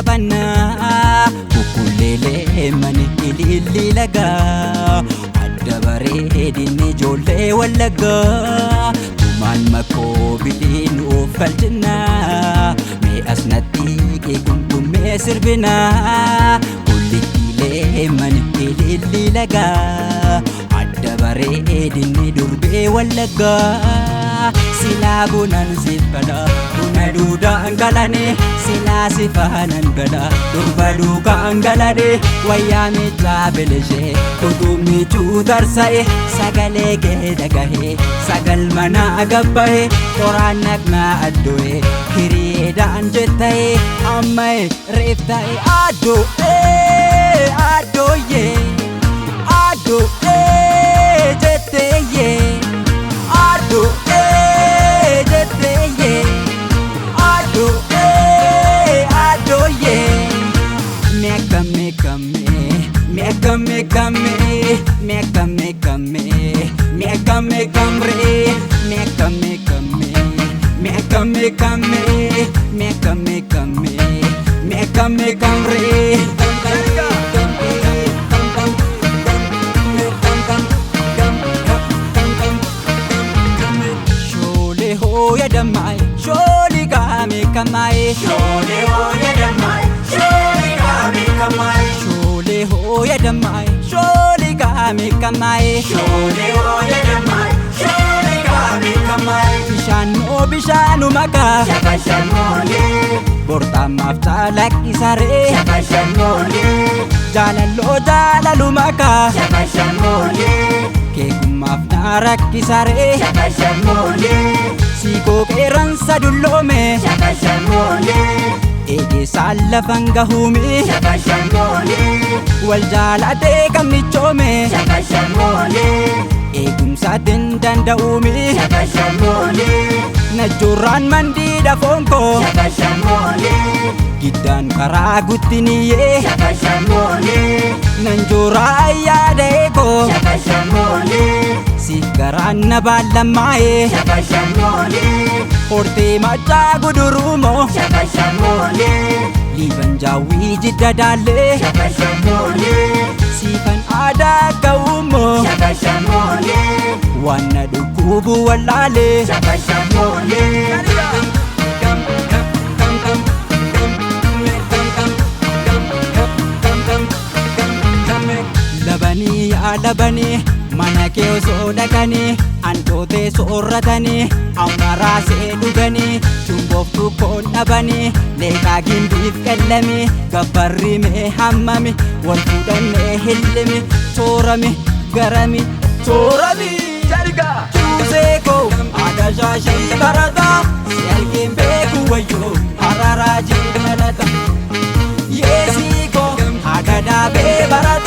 taphana Kukulele mani ililli laga Adda bareedinni ijoollee Wollegga Tumaan makoo biliin uffalchina Mee asnatti kumkumee sirbina Kullikilee mani ililli laga Adda bareedinni durbee Wollegga Sila bunan sifada Buna duda anggalane Sila sifahanan gada Durba duka anggalane Wayami tabeleshe Kudumi chutarsae Sagale gedagahe Sagal mana agabbahe Koranak na adoye Hirieda anjetae Ammae reftae Adoye Adoye Adoye Jeteye Adoye Shole ho ya damai, shole game kamai. Shole ho ya damai, shole game kamai. Shole ho ya damai, shole game kamai. Shole ho ya damai, shole game kamai. Bishanu maka, Shabashan mole. Borta mafta laki sare, Shabashan mole. Jalalu maka, Shabashan mole. Kekumaf naraki sare, Shabashan mole. Siko keran sadulome, Shabashan mole. Ege salafanga humi, Shabashan mole. Wal jalate kamichome, Shabashan mole. Egum satin dandaumi, Shabashan mole. Najuran mandi da fonko, Shabashan mole. Gidan karagutiniye, Shabashan mole. Nanjura ayade ko, Shabashan mole. Sikaran na balamae, Shabashan mole. Orte macha gudurumo, Shabashan mole. Liban jawi jidadale, Shabashan mole. Sikan ada kaumo, Shabashan mole. Wana dukubu walale, Shabashan mole. Labani ya labani mana keo so dakani antote soratani amara se dugani chumbof tu kon abani leka gindif kallami gabarri me hammami wal fudan me hillimi torami garami torami jarga chuseko ada jashi barata selkim beku wayo araraji malata yesiko ada da be barata